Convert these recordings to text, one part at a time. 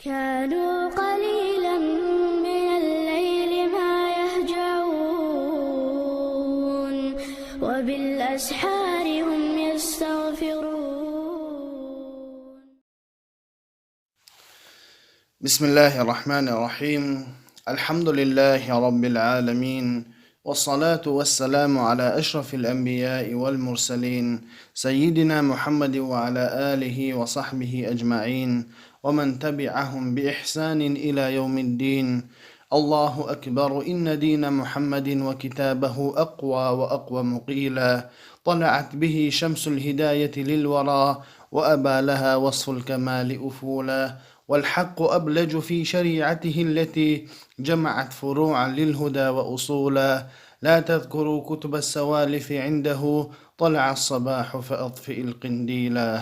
كانوا قليلا من الليل ما يهجعون وبالأسحار هم يستغفرون. بسم الله الرحمن الرحيم. الحمد لله رب العالمين، والصلاة والسلام على أشرف الأنبياء والمرسلين سيدنا محمد وعلى آله وصحبه أجمعين ومن تبعهم بإحسان إلى يوم الدين. الله أكبر، إن دين محمد وكتابه أقوى وأقوى مقيلا، طلعت به شمس الهداية للورى وأبى لها وصف الكمال أفولا، والحق أبلج في شريعته التي جمعت فروعا للهدى وأصولا. لا تذكروا كتب السوالف عنده، طلع الصباح فأطفئ القنديلا.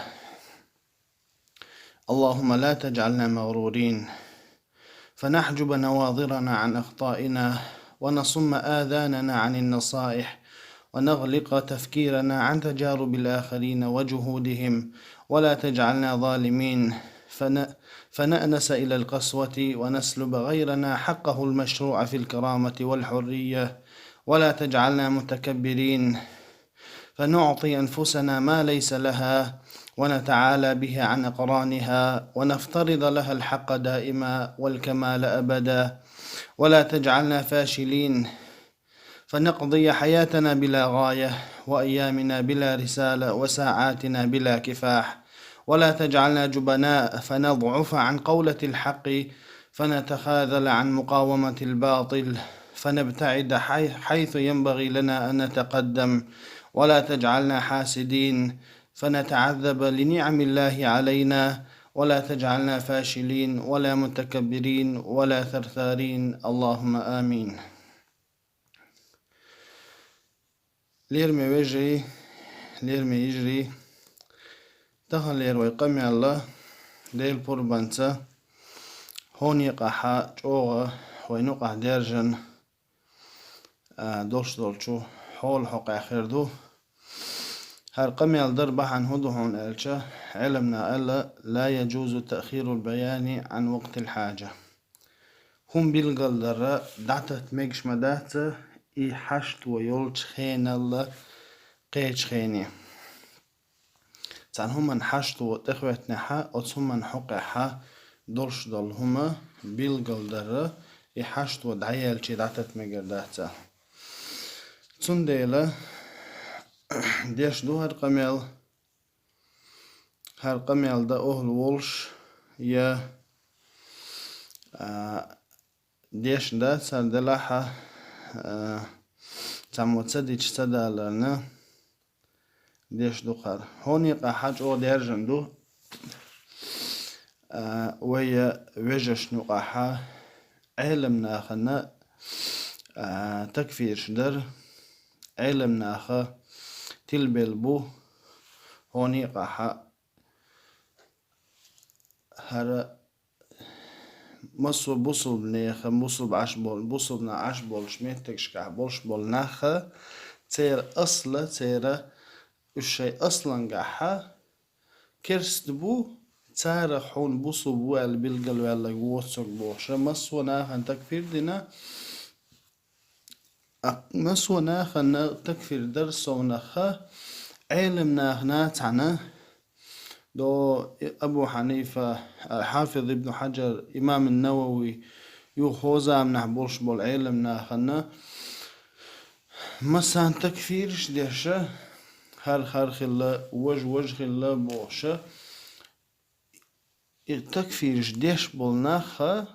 اللهم لا تجعلنا مغرورين، فنحجب نواظرنا عن أخطائنا، ونصم آذاننا عن النصائح، ونغلق تفكيرنا عن تجارب الآخرين وجهودهم، ولا تجعلنا ظالمين فنأنس إلى القسوة ونسلب غيرنا حقه المشروع في الكرامة والحرية، ولا تجعلنا متكبرين فنعطي أنفسنا ما ليس لها ونتعالى بها عن أقرانها، ونفترض لها الحق دائما والكمال أبدا، ولا تجعلنا فاشلين فنقضي حياتنا بلا غاية، وأيامنا بلا رسالة، وساعاتنا بلا كفاح، ولا تجعلنا جبناء فنضعف عن قولة الحق، فنتخاذل عن مقاومة الباطل، فنبتعد حيث ينبغي لنا أن نتقدم، ولا تجعلنا حاسدين فنتعذب لنعم الله علينا، ولا تجعلنا فاشلين ولا متكبرين ولا ثرثارين. اللهم آمين. ليرمي وجري ليرمي يجري تخلير ويقمي الله ليل بربانسا هون يقحا جوغا وينقح ديرجن دوش دولشو حول حق آخر هر قمي الضربة عن هدو هون ألشا علمنا ألا لا يجوز تأخير البيان عن وقت الحاجة. هم بيلقل درا دعتت ميكش مدات إي حشت ويولش خين الله قيش خيني تان هما نحشت وتخوت نحا وتسهما نحقحا دولش دول هما بيلقل درا إي حشت ودعيال چي دعتت ميقر داتا تسنديلا ديش دو هر قميل دا أهل ولش يا ديش دا سردلاحة تعمو تصديش سدالرنا ديش دو قار هوني قاحاج او ديرجن دو ويا وجش نقاحا علمنا خنا تكفير شدر علمنا خا تلبل بو هوني قاحا هر مصو بوصل نيخ بوصل عشبول بوصل نا عشبول شميتكش كح بولش بول ناخا تير أصلا تير الشيء أصلا قاحا كرست بو تار حون بوصل بو البلقل ولا جوتسك بوش مصو ناخا تكفير دينا مصو ناخا تكفير درس وناخا علم ناخنات عنا دو أبو حنيفة حافظ ابن حجر إمام النووي يوخوزا من نحبولش بول علم ناخنا مسان تكفيرش ديشة هر خلا وج خلا بوشة تكفيرش ديش بول ناخا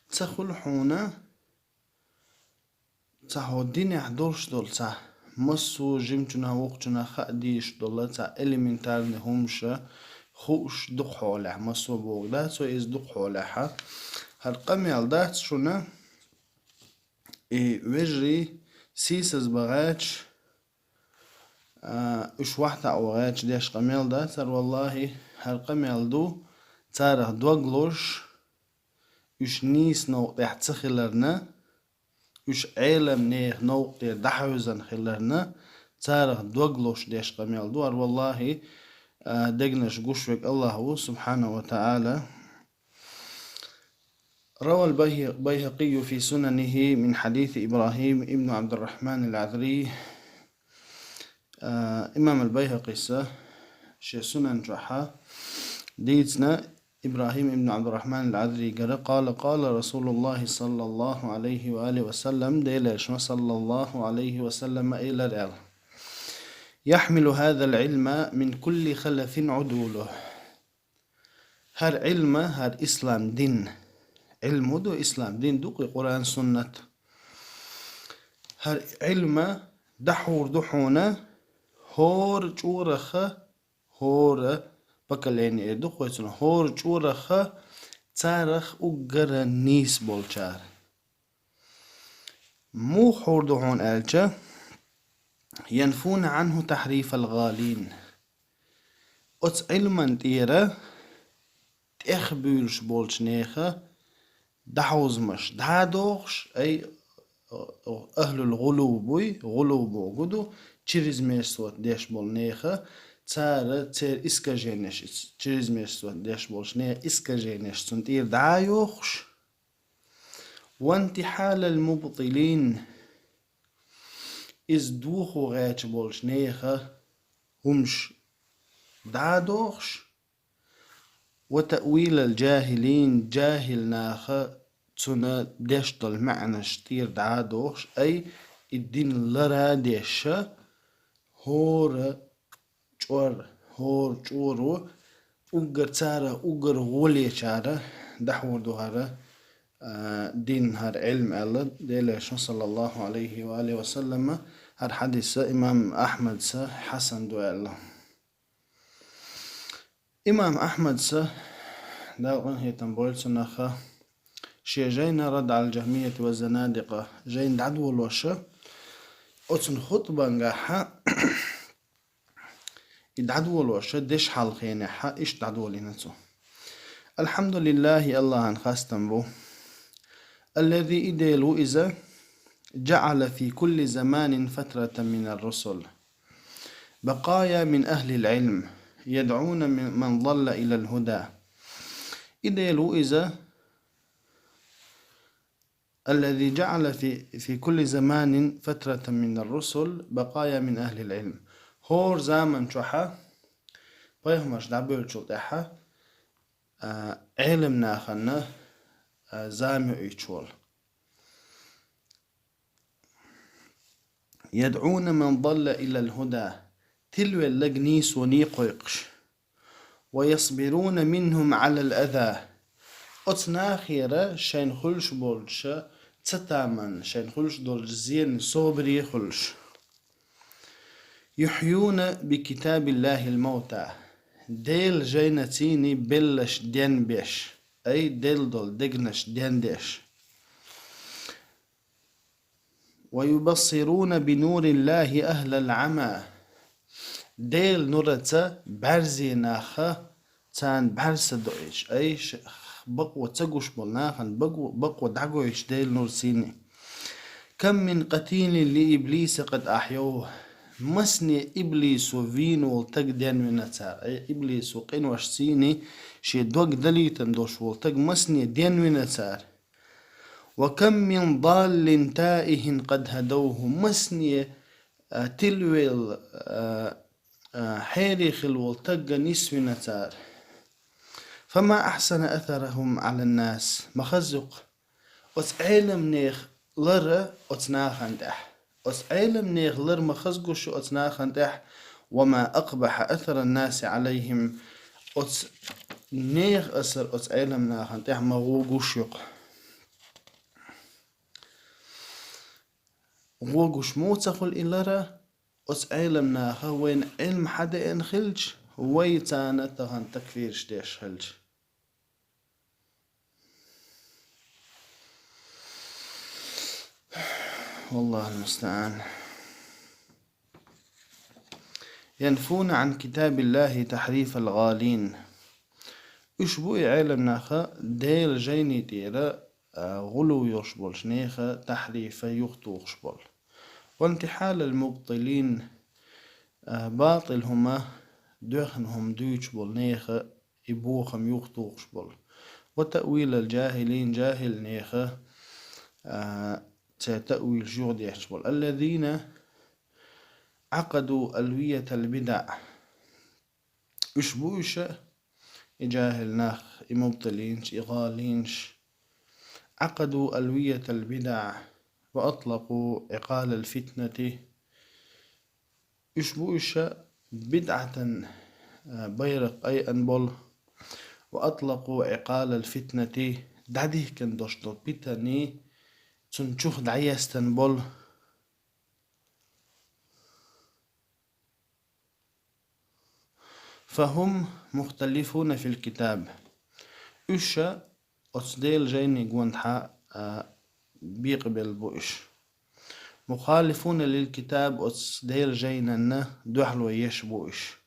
تسخل حونا تسحو ديني حدولش دول تسح مصو جمتنا وقتنا خاديش دولا تا إليمنتارني همشا خوش دق حولح مصو بوغدات سو إز دق حولحا هر قميال دات شونا وجري سيسز بغاتش اش واحدة اوغاتش ديش قميال دات سر والله هر قميال دو تارخ دوغلوش اش نيس نو تحت سخلرنا اش علم نيخ نوقتي دحوزن خلرنا تارخ دوغلوش ديش قميال دوار والله دقنش قشوك الله سبحانه وتعالى. روى البيهقي في سننه من حديث إبراهيم ابن عبد الرحمن العذري. إمام البيهقي شي سنن جحا ديتنا إبراهيم ابن عبد الرحمن العذري قال رسول الله صلى الله عليه وآله وسلم ديلش صلى الله عليه وسلم إلى الأرض يحمل هذا العلم من كل خلف عدوله. هر علم هر إسلام دين علم دو إسلام دين دو قرآن سنة. هر علم دحور دحونا هور جورخ هور بكاليني دو خويتنا هور جورخ تارخ أجر نيس بولشار مو حور دحون ألجا ينفون عنه تحريف الغالين. أتس علما تيرا تخبولش بولش نيخا دحوز مش دادوغش أي أهل الغلو بوي غلو بوغدو تشيريز ميرسوات ديش بول نيخا تسارة تسير إسكا جينيش تشيريز ميرسوات ديش بولش نيخا إسكا جينيش تنتير دايوغش. وانتحال المبطلين إز دوخو غايش بولش نيخا همش دادوغش. وتأويل الجاهلين جاهل ناخا تسونا ديشتل معنى شتير دادوغش أي الدين لرا ديشا هور جور هور جورو أجر تارا أجر غولي شارا دحور دوهارا دين هر علم الله ديلش صلى الله عليه وآله وسلم. هر حديث إمام أحمد حسن دو الله. إمام أحمد داغن هي تنبول سنخا شي جينا رد على الجهمية والزنادقة جين دعدو الوشة أتن خطبة نجاحا يدعدو الوشة ديش حال خينيحا إيش دعدو لنتو. الحمد لله الله انخاستن بو الذي إديلو إذا جعل في كل زمان فترة من الرسل بقايا من أهل العلم يدعون من ضل إلى الهدى. إديلو إذا الذي جعل في كل زمان فترة من الرسل بقايا من أهل العلم هور زمن شوحا بيهمش دعبول شوطيحا علم ناخنا زامع يتشول يدعون من ضل إلى الهدى تلو اللقنيس ونيقويقش ويصبرون منهم على الأذى. أتناخيرا شين خلش بولش تتامن شين خلش دول زين صبري خلش. يحيون بكتاب الله الموتى ديل جينتيني بلش دين بيش أي ديل دول دقنش دين ديش. ويبصرون بنور الله أهل العمى ديل نورتا برزي ناخا تان برس دويش أي بقوة تقوش بولناخن بقوة دعقوش ديل نور سيني. كم من قتيل لإبليس قد أحيوه مسني إبليس وفين والتقدين من نتار أي إبليس وقين وشسيني شي دوق دليتن دوش والتق مسني دين من نتار. وكم من ضال تائه قد هدوه مسني تلويل حيريخ الولتق نسوي نتار. فما أحسن أثرهم على الناس مخزق وتعلم نيخ لر وتناخن تح وتعلم نيخ لر مخزقش وتناخن تح. وما أقبح أثر الناس عليهم نيخ أسر وتعلم ناخن تح مغوقش يق غوقش موتخل إلرا وتعلم ناخ وين علم حدا انخلج ويتانا تغن تكفير شديش خلج. والله المستعان. ينفون عن كتاب الله تحريف الغالين اشبو علم ناخا ديل جيني تيرا غلو يشبول شنيخا تحريف يخطو يشبول. وانتحال المبطلين باطل هما دوخنهم دوش بول نيخة إبوخم يوختوخش بول. وتأويل الجاهلين جاهل نيخة تأويل جود يحشبول الذين عقدوا ألوية البدع اشبوش جاهل ناخ إمبطلينش إغالينش عقدوا ألوية البدع وأطلقوا عقال الفتنة اشبوش بدعة بيرق أي أنبول وأطلقوا عقال الفتنة دعديه كان دوشتو بيتاني تنشوخ دعيستن بول فهم مختلفون في الكتاب إشا أصديل جيني قوانتحا بيقبل بوش مخالفون للكتاب أصديل جينا دوحلو يشبوش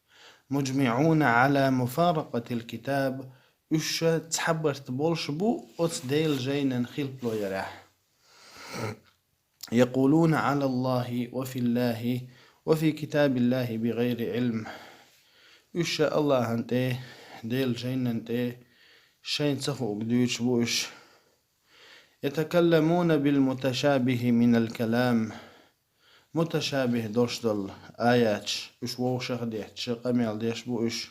مجمعون على مفارقة الكتاب إشا تحبرت بولش بو أصديل جينا خلقلو يراح يقولون على الله وفي الله وفي كتاب الله بغير علم إشا الله أنتي ديل جينا أنتي شين تخوك دوش بوش يتكلمون بالمتشابه من الكلام متشابه دوش دل آيات إش ووشخ ديت شقميل ديش بوش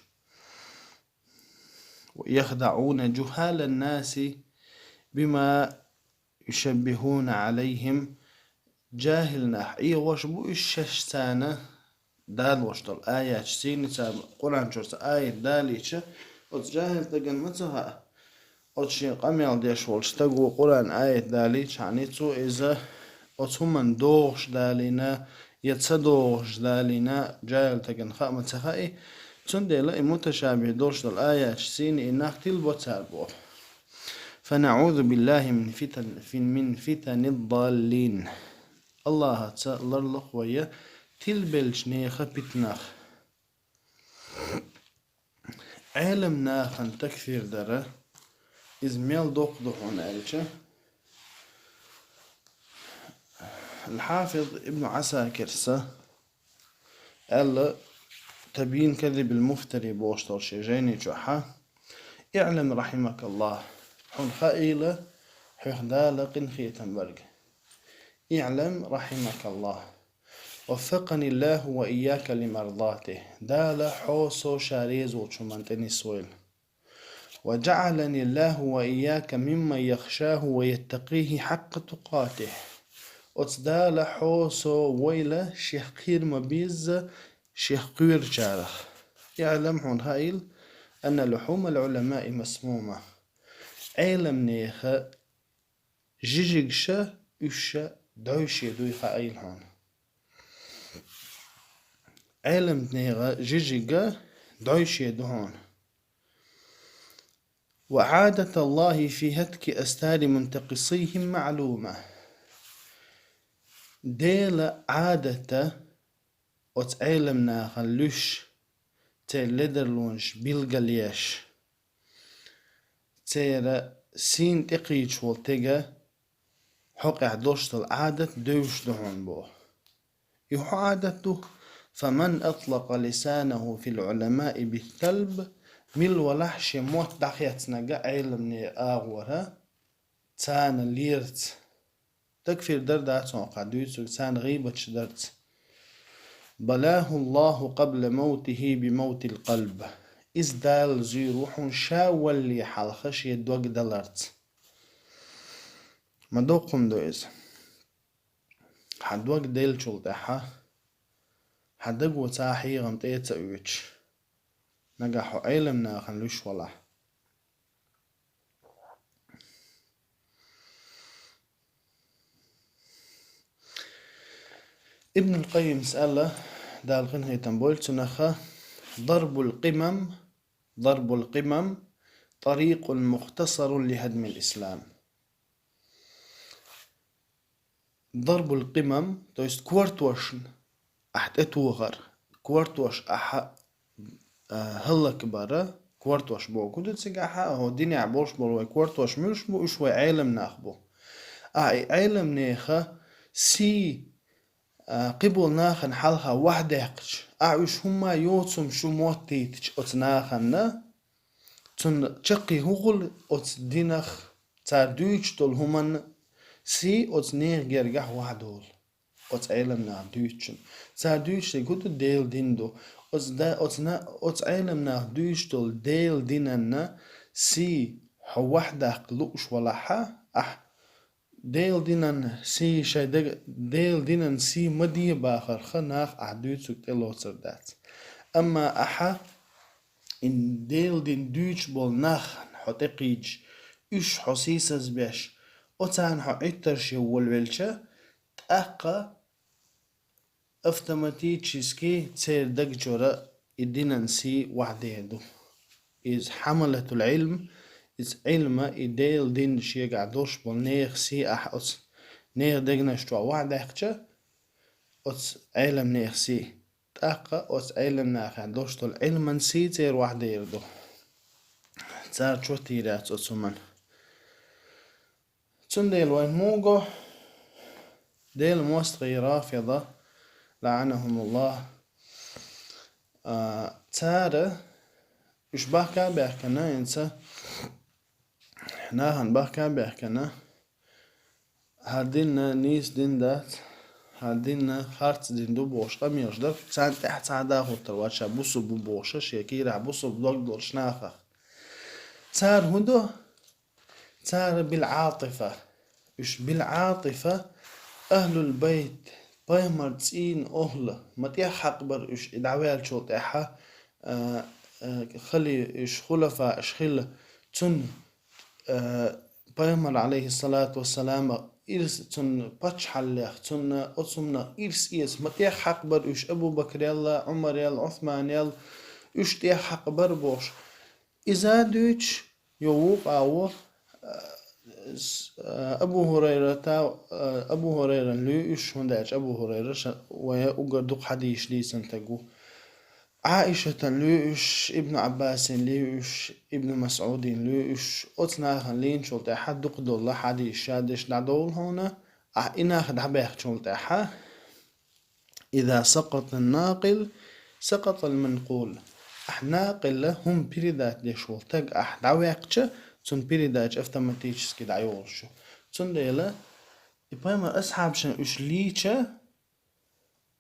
يخدعون جهال الناس بما يشبهون عليهم جاهلنا إيه وش بوش ششتانة دال وش دل آيات سيني ساب قرآن شرس آية داليش جاهل تقن متها أتشي قميل ديش والش تقو قرآن آية داليش عنيتو إذا أتومن دوغش دالينا يتصدوغش دالينا جاهل تقن خامة تخائي تندي لأي متشابه دوش دل آيات سيني إناك تلبو تالبو فنعوذ بالله من فتن الضالين الله تسأل الله ويا تلبلش نيخة بتناخ علم ناخن تكثير دره إزميل دوق دوحون ألشة الحافظ ابن عساكر قال تبين كذب المفتري بوشتر شيجيني جوحا اعلم رحمك الله حن خائلة حيخدالق خيتن برق اعلم رحمك الله وفقني الله وإياك لمرضاته دال حوسو شاريز وشمانتني سويل وجعلني الله وإياك ممن يخشاه ويتقيه حق تقاته أتصدال حوسو ويلا شيخير مبيز شيخير جارخ يعلم هون هايل أن لحوم العلماء مسمومة علم نيخة جيجيكشا إشا دوشي دويخة أيل هون علم نيغة جيجيكا دوشي دهون وعادة الله في هتك أستار منتقصيهم معلومة ديل عادة وتعلمنا خلوش تلدرلونش بيلغليش تيرا سين تقيج والتقى حقع دوشت العادة دوش دهون بو يحو عادته فمن أطلق لسانه في العلماء بالثلب مل ولحش موت دخيتنا علمني آغورها تان ليرت تكفير دردات وقعدويت تان غيبة شدرت بلاه الله قبل موته بموت القلب إز دال زي روح شاول لي حالخش يدوق دلرت ما دوقم دو إز حدوق ديل شلتحا حدق وتاحي غمتية تأويتش نجحوا علمنا خنلوش ولا ابن القيم سأله دال غنهي تنبول تنخى ضرب القمم طريق مختصر لهدم الإسلام ضرب القمم تويست كورتوشن أحد اتوغر كورتوش أحا هلا كبارة كورتوش بو كنت تسيقاحا هو ديني عبوش بو كورتوش ملش بو شوي عالم ناخبو علم نيخا سي قبل ناخن حلها وحدهقش أعيش هما يوتسم شو موتيتش أتناخن تن تشقي هغل أت دينخ تاردوش دول همان سي أت نير جرجح وحدول أت علم نا دوشن تاردوش يقول ديل ديندو أت دا أت علم نا دوش دول ديل ديننا سي هو وحدك لوش ولا ديل دينن سي شي ديل دينن سي مدي باخر خناخ عدوت سكتلو سردات اما ان ديل دين دوش بول ناخ حتقيج اش حسيسز بيش اوتان حعيترشي والولشة تأقى افتماتيتشيسكي تسير دق جورا الدينن سي وحديدو إذ حملة العلم إذ علم إديل دين شيء قعدوش بول نيخ سي أحس نيخ دقناش تو واحد أخشة أس علم نيخ سي تأقى أس علم ناخ عدوش تول علما سي تير واحد يردو تار شو تيرات أسومن تون ديل وين موغو ديل موستغي رافضة لعنهم الله تارة إش بحكا بحكنا ينسى ناهن بحكا بحكنا هادينا نيس دين دات هادينا خارت دين دو بوشقا ميرجدر سان تحت سادا خوتر واتشا بوسو بو بوشا شيكيرا بوسو بلوك دور شناخا تار هدو تار بالعاطفة إش بالعاطفة أهل البيت بايمر تسين أهل ما تيح أكبر إش إدعوال شو تيحا خلي إش خلفاء إش خل تن بايمر عليه الصلاة والسلام إرس تن باتش حليخ تن أتصمنا إرس ما تيح أكبر إش أبو بكر يلا عمر يلا عثمان يلا إش تيح أكبر بوش إذا دوش يووق أو أبو هريرة لو إيش هنداش أبو هريرة ويا أقدر حديث لي سنتجو عائشة لو إيش ابن عباس لو إيش ابن مسعود لو إيش أتنا خلين شلت أحد دقد الله حديث شادش دعول هنا إنا خد حبيخ شلت أحد إذا سقط الناقل سقط المنقول ناقل هم بريدات دي شلتك دعويقش تون بيريداج افتماتيش كده عيورشو تون ديلا يبقى أصحاب شن إيش ليشة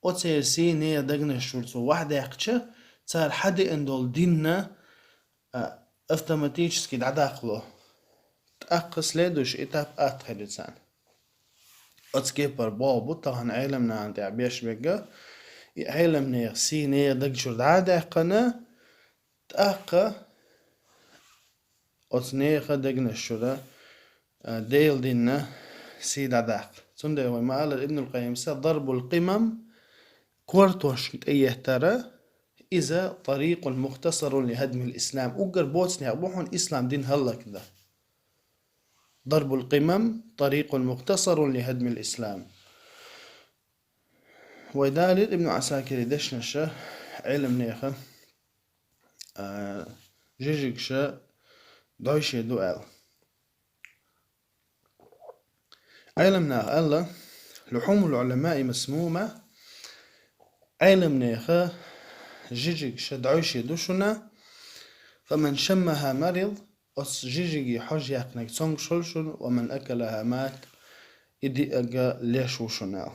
أتصير سي نيا دقنا الشورتو واحدة يقشة صار حد إندول دينا افتماتيش كده عداقله تأقص ليدوش إتاب أتخلصان أتسكيبر بابو طهن علمنا عند عبيش بيقى علم نيا سي نيا دقشورت عداقنا تأقى أتنيخ دقنا الشورة ديل دينا سيد عداق تنده وما قال ابن القيم ضرب القمم كورتوش ايه ترى إذا طريق مختصر لهدم الإسلام أقر بوتسني أبوحون إسلام دين هلا كذا ضرب القمم طريق مختصر لهدم الإسلام وذلك ابن عساكر دشنشة علم نيخة جيجيكشة دوشي دوال علمنا الله لحوم العلماء مسمومة علمنا جيجيك شدعوشي دوشنا فمن شمها مرض أس جيجيكي حج يقنك تونغ شلشن ومن أكلها مات إدي أجا ليشوشنا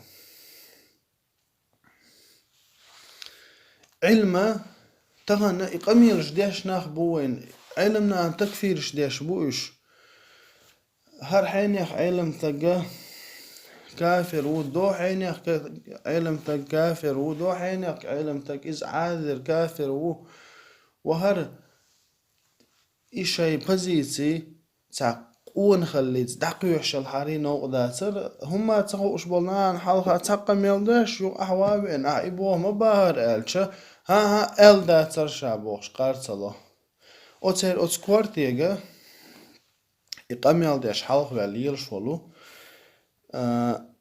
علما تغنى إقامي رجديش ناخ بوين علمنا عن تكفير رجديش بوش هر حينيخ علم تقا كافر ودو حينيخ علم تق كافر ودو حينيخ علم تق إز عاذر كافر وهر إشي بزيتي تقون خليت دقيوش الحرين وقداتر هما تقوش بلنان حلقة تقم يلدش يو أحوابين أعيبوه مباهر ألشا ها أل داتر شابوش قارتلا أتير أتسكوارتيغا إقام يلدش حلق واليل شولو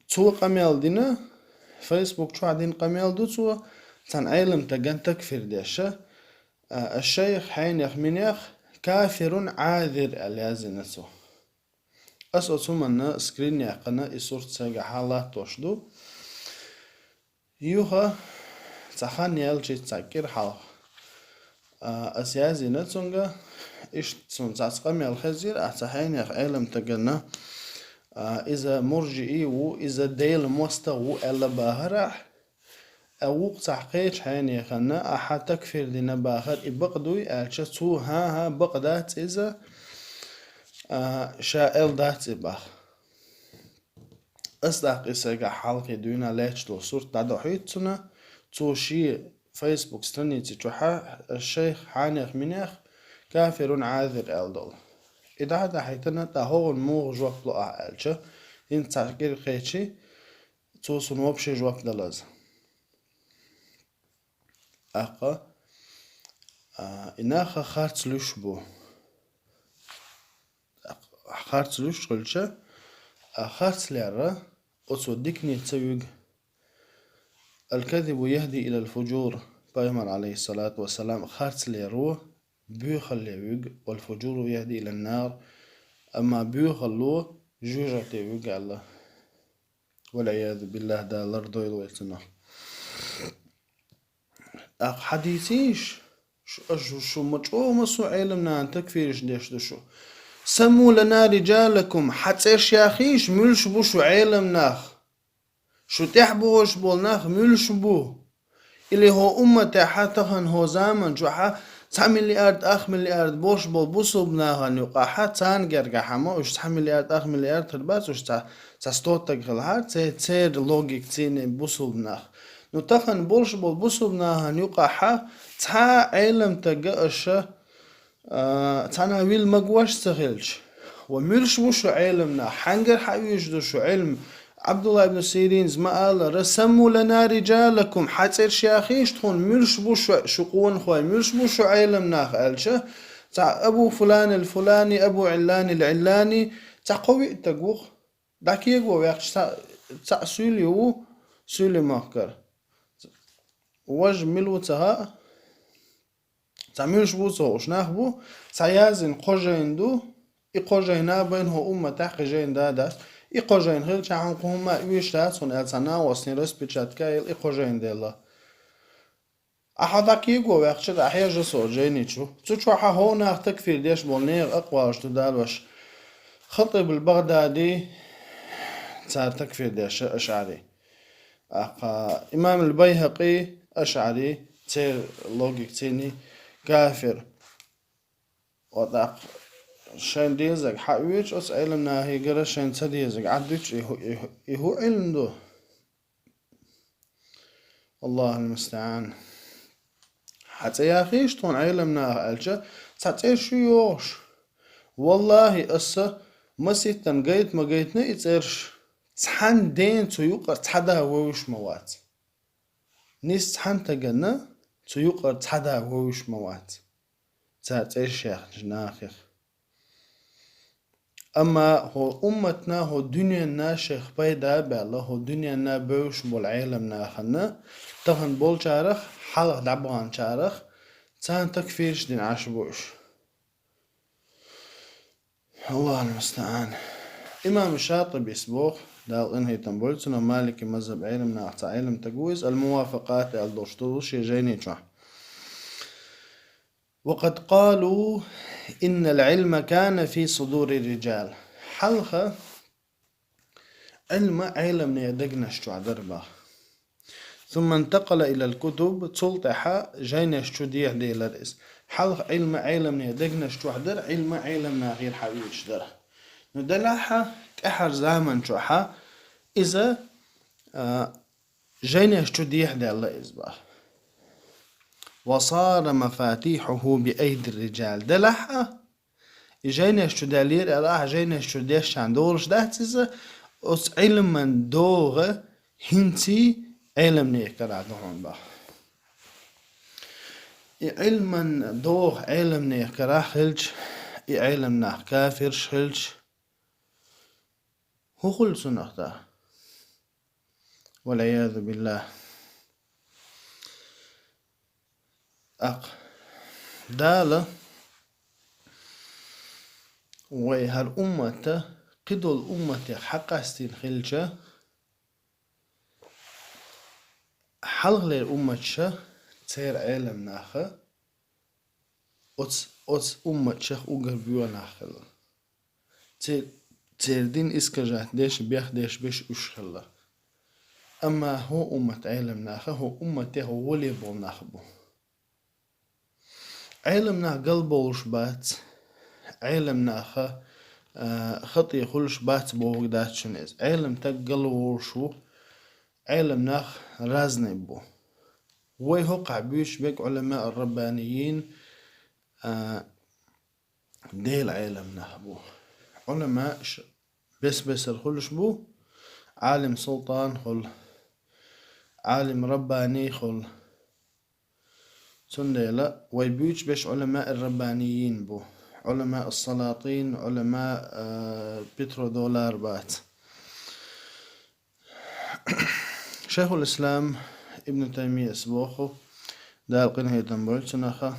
تو قام يلدينا فيسبوك شو عدين قام يلدو تو تن علم تقن تكفير ديشا الشيخ حين يخمينيخ كافر عاذر اليازنسو أسو من سكرين يقنا إسورت ساقا حالات توشدو يوها تخان يلجي تسكر حال أسيازي نتسونغا إيش تسون تسقم الخزير أحسحين يخ علم تجنا إذا مرجئي إذا ديل مستو ألا باهرح أوق تحقيق حين يخنا أحد تكفير دينا باهر إبقدوي ألشتو ها بقدات إذا شائل دات إباخ أصدق إساقا حلقي دونا ليش دو صورت دادو حيتنا توشي فيسبوك ستنيتي توحا الشيخ حانيخ منيخ كافر عاذر ألدول إذا هذا حيتنا تهون موغ جواب لقاء ألشا إن تحقير خيشي توسن وبشي جواب دلاز أقا إناخا خارت لوش بو خارت لوش قلشا خارت لعرة أصدقني تسويق الكذب يهدي إلى الفجور بايمر عليه الصلاة والسلام خارت ليرو بيخل ليوج والفجور يهدي إلى النار أما بيخل لو جوجة ليوج الله والعياذ بالله دا لردو يلويتنا حديثيش شو مجعو مسو علمنا أن تكفيرش ديش دشو سموا لنا رجالكم حتى شياخيش ملش بو شو علمناخ شو تحبوش بولناخ ملش بو اللي هو أمة حتىهن هو زمن جوحا 9 مليار أخ مليار بوش بول بوسو بناهن يقع حتى جرجع حما وش 9 مليار أخ مليار ترباس وش تستوت تغلها تير لوجيك تين بوسو بناه نو تخن بولش بول بوسو بناهن يقع ح تا علم تجأش تانا ويل مجوش تغلش وملش وش علمنا حنجر حيوجد شو علم عبد الله بن سيرين زما قال رسموا لنا رجالكم حتصير شياخيش تخون ملش بو شقون خوي ملش بو شو علمنا قالشه تاع ابو فلان الفلاني ابو علان العلاني تاع قوي تقوخ داك يقو ياخش تاع سوليو سولي ماكر وج ملو تها تاع ملش بو سو شناخبو سيازن قوجيندو إقوجينا بينه أمة تحقي جين داداس إقوجين هل شعن قوما ويشتاس هن ألسنا وسنيرس بيشات كايل إقوجين ديلا أحدك يقو ويخشد أحياج سو جينيشو تشوحا هونا تكفير ديش بولنير أقوى اشتدال وش خطب البغدادي صار تكفير ديش أشعري إمام البيهقي أشعري تير لوجيك تيني كافر وطاق شين ديزك حقويش أس علمنا هي جرا شين تديزك عدوش إهو علم دو الله المستعان حتى يا أخيش تون علمنا ألجا تاتير شو يوش والله أسا مسيتن جيت ما جيتنا يتيرش تحن دين تيوقر تحدا ووش موات نيس تحن تجنا تيوقر تحدا ووش موات تاتير شيخ جناخيخ أما هو أمتنا هو دنيانا شيخ بيدا بالله هو دنيانا بوش بول عالمنا خنا تهن بول شارخ حلق دعبوان شارخ تهن تكفيرش دين عشبوش الله المستعان إمام الشاطبي سبوخ دال إنهي تنبولتنا مالكي مذهب علمنا أعطى علم تقويز الموافقات الدوشتوش يجيني شو وقد قالوا إن العلم كان في صدور الرجال حلقة علم يدقنش دربا ثم انتقل إلى الكتب تلطح جينش ديح دي لرئيس حلقة علم يدقنش در علم غير حويش در ندلعها كأحر زمن شوحا إذا جينش ديح دي الله إزبا وصار مفاتيحه بأيدي الرجال دلحة جينا شدالير أراح جينا شديش عندورش دهتزة أس علم من دوغة هنتي علم نيكر عدوهم با علم من دوغ علم نيكر خلج علم ناح كافر خلج هو خلص نخدا والعياذ بالله دالة وهر أمته قدو الأمة حق استين خلجة حلق للأمة تير علم ناخه أوتس أمة أوغر بيو ناخل تير دين إسكجات ديش بيخ ديش بيش أشخلا أما هو أمة علم ناخه هو أمة هو ولي بول ناخبو علم ناخ قلبه وشبات علم ناخه خطي خلش بات بوغ داتشنز علم تقل ورشو علم ناخ رازني بو ويهو قعبيش بيك علماء الربانيين ديل علم ناخ بو علماء بس الخلش بو عالم سلطان خل عالم رباني خل سنديلا ويبيوش بيش علماء الربانيين بو علماء السلاطين علماء بترودولار بات شيخ الإسلام ابن تيمية اسبوخو دال قنه تنبول سنخا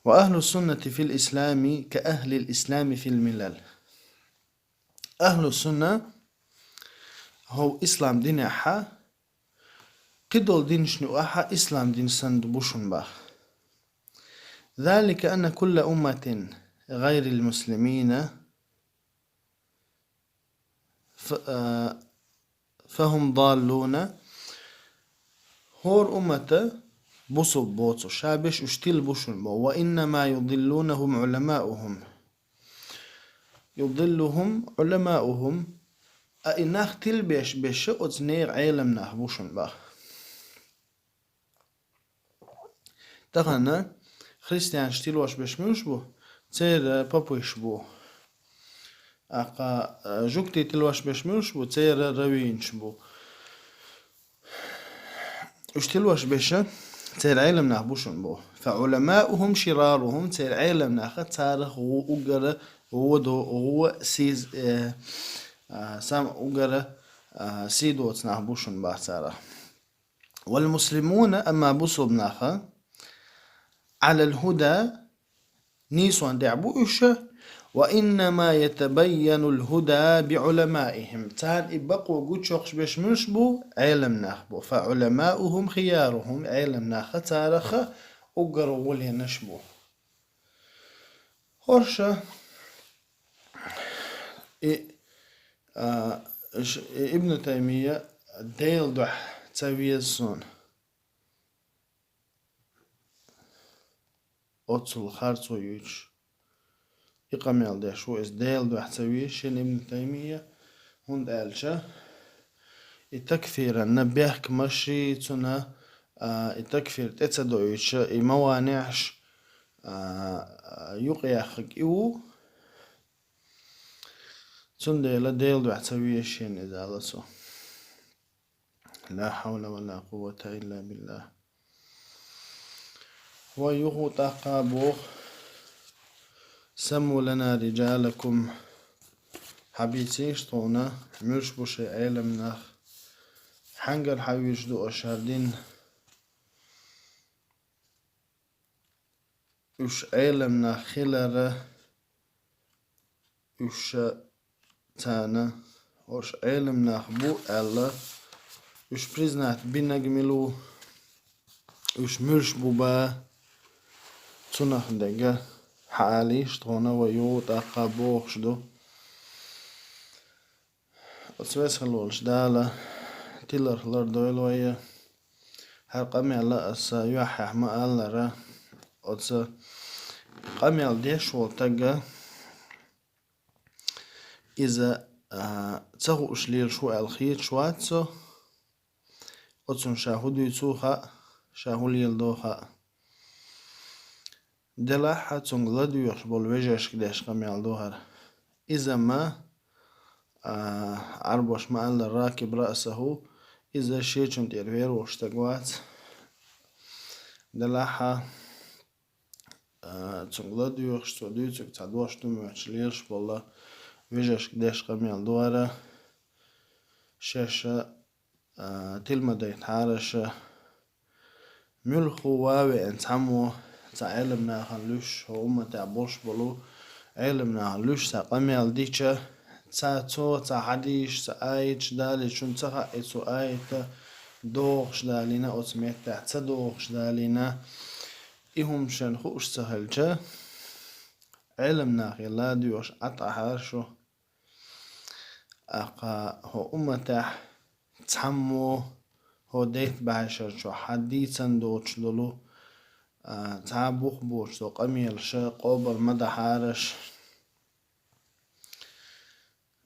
وأهل السنة في الإسلام كأهل الإسلام في الملل أهل السنة هو إسلام دين أحا قدول دين شنو أحا إسلام دين سند بوشن باخ ذلك أن كل أمة غير المسلمين فهم ضالون هور أمة بوصب بوصو شابش اشتيل بوشن بو وإنما يضلونهم علماؤهم يضلهم علماؤهم أئناخ تلبيش بشقط نير عالم ناخ بوشن باخ تغنى خريستيان شتيل واش بشموش بو تير بابوش بو أقا جوكتي تلواش بشموش بو تير روينش بو اشتلواش بشا تير علم ناخ بوشن بو فعلماؤهم شرارهم تير علم ناخ تارخ وقرة ودو هو سيز سام وقرة سيدوت ناخ بوشن باه تارخ والمسلمون أما بوصب ناخ على الهدى نيسوان دعبو إشا وإنما يتبين الهدى بعلمائهم تان إبقوا قد شوخش بشمش بو علم ناخبو فعلماؤهم خيارهم علم ناخ تارخ أقروا ولي نشبو هرشا ابن تيمية ديل دح تسوي السون أتصل خارصو يوش يقامل ده شو إس ديل دح تسوي شين ابن تيمية هند ألشا التكفير النبيهك مشي تنا التكفير تتصدو يوش موانعش يقياخك إيو تنديلا ديل دح تسوي شين إذا لسو لا حول ولا قوة إلا بالله ويغو تقابوخ سموا لنا رجالكم حبيتين شطونا مش بوشي علم ناخ حنقر حويش دو أشهردين وش علم ناخ خلرة وش تانا وش علم ناخ بو ألا وش بريزنات بنجملو وش مش بوبا تنخ دقا حالي شطونا ويوت أقابوخ شدو أتسويس خلولش دالا تيلر خلر دويل ويا هر قمي لا أسا يوحيح ما ألا را أتسا قمي ديش والتقا إذا تسغو أشليل شو الخير شواتسو أتسون شاهدو يتسوخا شاهو ليل دوخا دلاحة تنغلدو يخبول وجهش كداش قمي دوهر إذا ما عربوش ما ألا راكب رأسه إذا شيء تيرفير واشتقوات دلاحة تنغلدو يخشتو ديوتك تعدوش تموش ليش بالله وجهش كداش قمي دوهر شاشة تلمدى يتحارش ملخو واوي انتعمو تا علمنا خلوش هو أمة تعبوش بلو علمنا خلوش تا قميال ديشة تا تو تا حديش تا آيتش دالي شون تخا إتو آيتا دوغش دالينا أتميت تحت دوغش دالينا إهم شن خوش سهلجة علم ناخي لا ديوش أتحرشو أقا هو أمتح تحمو هو ديت بعشر شو حديثا دوش دولو تعبوخ بوش دو قميل شا قوبر مدى حارش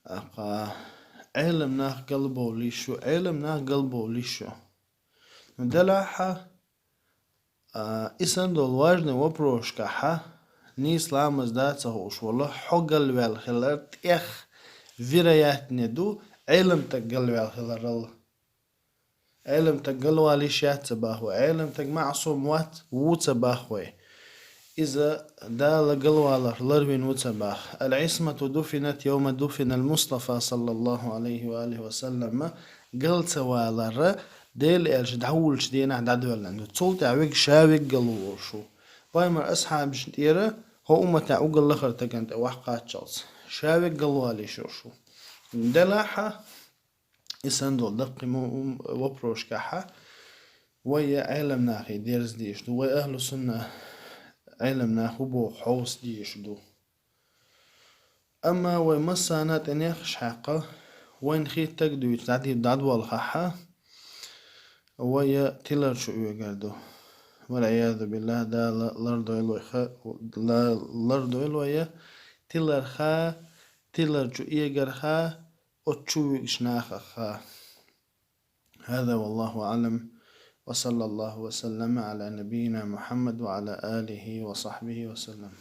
أقا علم ناخ قلبو ليشو علم ناخ قلبو ليشو ندلعها إسان دول واجنة وبروش كحا نيس لامز داتsa هوش والله حقل والخلات إخ فيريات ندو علم تقل والخلال علم تقل واليشات تباهو علم تق معصوم وات وتباهوي إذا دال قلوالر لروين وتباخ العصمة دفنت يوم دفن المصطفى صلى الله عليه وآله وسلم قلت والر ديل إلش دعولش دينا دعدول عنده تصولت عويق شاويق قلوشو بايمر أصحاب شديرة هو أمتا أقل لخر تقنت وحقات شخص شاويق قلوالي شوشو دلاحة إساندو دقي وبروش كحة ويا علم ناخي ديرز ديش دو ويا أهل السنة علمنا هبو حوس ديش دو أما ومسانات إنيخش حقا وين خيت تقدو يتعدي دعدو الخحة ويا تلر شو يقردو والعياذ بالله دا لردو إلويا تلر خا تلر شو يقر خا أتشو يشناخ خا. هذا والله أعلم وصلى الله وسلم على نبينا محمد وعلى آله وصحبه وسلم.